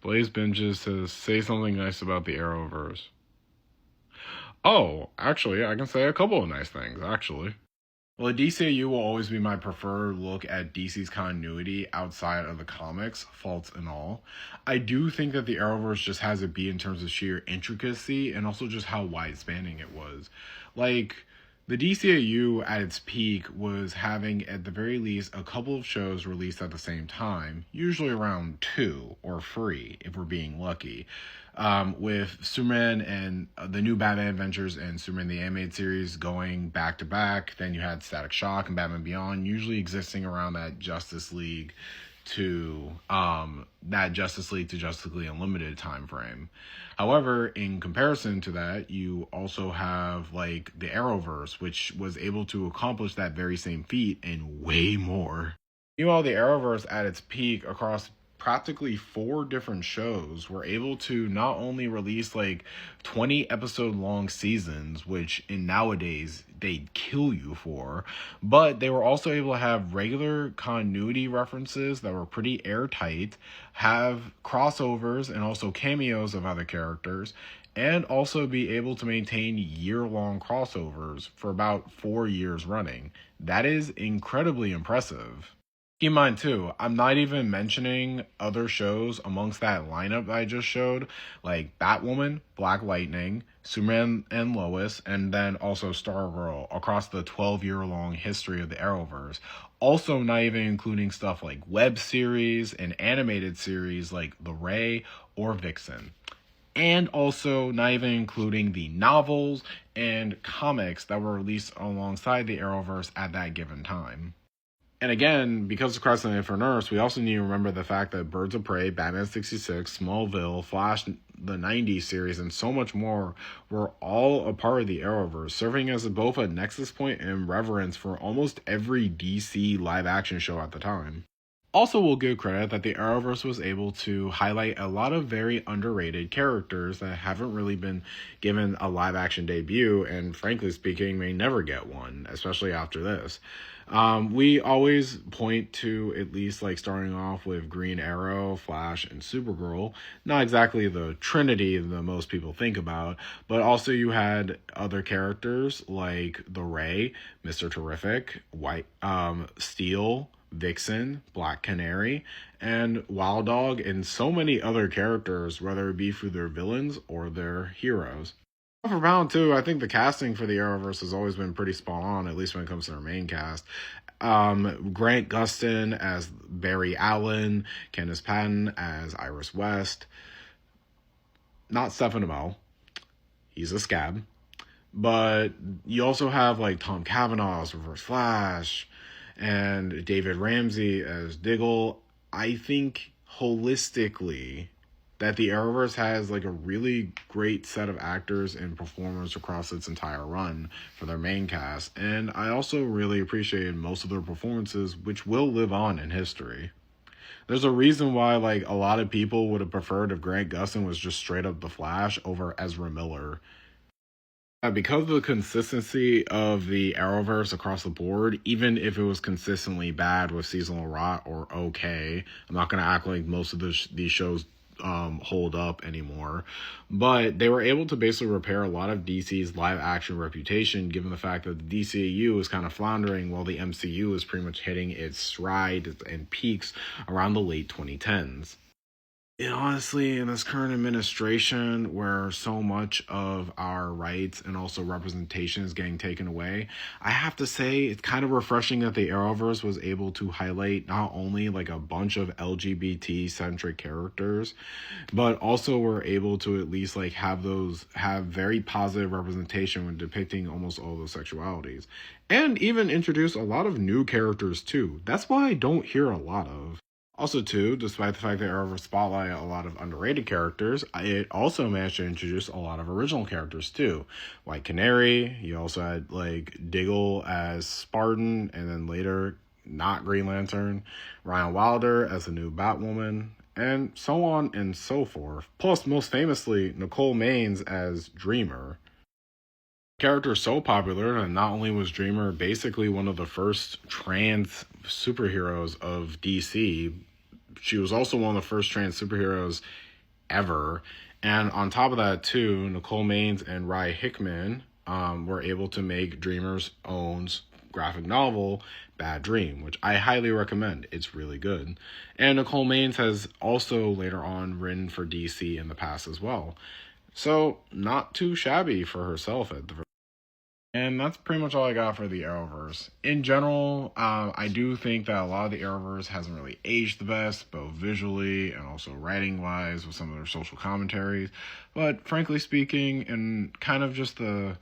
Blaze Binges says, say something nice about the Arrowverse. Oh, actually, I can say a couple of nice things, actually. Well, the DCAU will always be my preferred look at DC's continuity outside of the comics, faults and all. I do think that the Arrowverse just has a beat in terms of sheer intricacy and also just how wide spanning it was. Like, the DCAU at its peak was having, at the very least, a couple of shows released at the same time, usually around 2 or 3, if we're being lucky. With Superman and the new Batman Adventures and Superman the Animated Series going back to back. Then you had Static Shock and Batman Beyond, usually existing around that Justice League to Justice League Unlimited time frame. However, in comparison to that, you also have like the Arrowverse, which was able to accomplish that very same feat and way more. Meanwhile, the Arrowverse at its peak across practically 4 different shows were able to not only release like 20 episode long seasons, which in nowadays they'd kill you for, but they were also able to have regular continuity references that were pretty airtight, have crossovers and also cameos of other characters, and also be able to maintain year-long crossovers for about 4 years running. That is incredibly impressive. Keep in mind too, I'm not even mentioning other shows amongst that lineup that I just showed, like Batwoman, Black Lightning, Superman and Lois, and then also Stargirl across the 12-year-long history of the Arrowverse. Also not even including stuff like web series and animated series like The Ray or Vixen. And also not even including the novels and comics that were released alongside the Arrowverse at that given time. And again, because of Crisis on Infinite Earths, we also need to remember the fact that Birds of Prey, Batman 66, Smallville, Flash, the 90s series, and so much more were all a part of the Arrowverse, serving as both a nexus point and reverence for almost every DC live-action show at the time. Also, we'll give credit that the Arrowverse was able to highlight a lot of very underrated characters that haven't really been given a live-action debut, and frankly speaking, may never get one, especially after this. We always point to at least like starting off with Green Arrow, Flash, and Supergirl. Not exactly the trinity that most people think about, but also you had other characters like the Ray, Mr. Terrific, Steel, Vixen, Black Canary, and Wild Dog, and so many other characters, whether it be through their villains or their heroes. For Bound 2, I think the casting for the Arrowverse has always been pretty spot on, at least when it comes to their main cast. Grant Gustin as Barry Allen, Candice Patton as Iris West. Not Stephen Amell. He's a scab. But you also have like Tom Cavanaugh as Reverse Flash, and David Ramsey as Diggle. I think holistically that the Arrowverse has like a really great set of actors and performers across its entire run for their main cast, and I also really appreciated most of their performances, which will live on in history. There's a reason why like a lot of people would have preferred if Grant Gustin was just straight up the Flash over Ezra Miller. Because of the consistency of the Arrowverse across the board, even if it was consistently bad with seasonal rot or okay, I'm not going to act like most of these shows hold up anymore, but they were able to basically repair a lot of DC's live action reputation, given the fact that the DCAU is kind of floundering while the MCU is pretty much hitting its stride and peaks around the late 2010s. And honestly, in this current administration where so much of our rights and also representation is getting taken away, I have to say it's kind of refreshing that the Arrowverse was able to highlight not only like a bunch of LGBT centric characters, but also were able to at least like have very positive representation when depicting almost all those sexualities. And even introduce a lot of new characters too. That's why I don't hear a lot of. Also, too, despite the fact that Arrowverse spotlighted a lot of underrated characters, it also managed to introduce a lot of original characters, too. White Canary, you also had, like, Diggle as Spartan, and then later, not Green Lantern, Ryan Wilder as the new Batwoman, and so on and so forth. Plus, most famously, Nicole Maines as Dreamer. Character is so popular, and not only was Dreamer basically one of the first trans superheroes of DC, she was also one of the first trans superheroes ever. And on top of that, too, Nicole Maines and Rye Hickman were able to make Dreamer's own graphic novel, Bad Dream, which I highly recommend. It's really good. And Nicole Maines has also later on written for DC in the past as well. So, not too shabby for herself at the very. And that's pretty much all I got for the Arrowverse. In general, I do think that a lot of the Arrowverse hasn't really aged the best, both visually and also writing wise, with some of their social commentaries. But frankly speaking, and kind of just the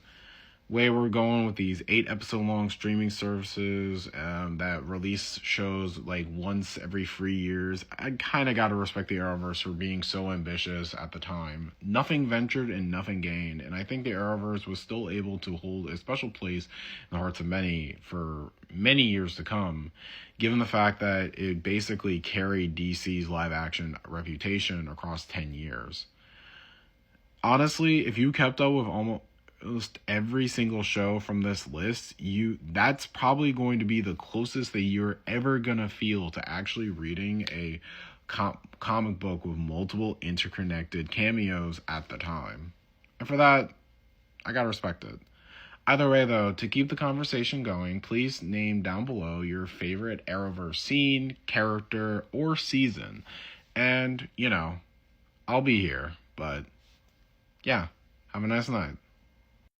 way we're going with these 8 episode long streaming services that release shows like once every 3 years, I kind of got to respect the Arrowverse for being so ambitious at the time. Nothing ventured and nothing gained, and I think the Arrowverse was still able to hold a special place in the hearts of many for many years to come, given the fact that it basically carried DC's live action reputation across 10 years. Honestly, if you kept up with almost every single show from this list, that's probably going to be the closest that you're ever gonna feel to actually reading a comic book with multiple interconnected cameos at the time. And for that, I gotta respect it. Either way, though, to keep the conversation going, please name down below your favorite Arrowverse scene, character, or season. And, I'll be here. But, yeah, have a nice night.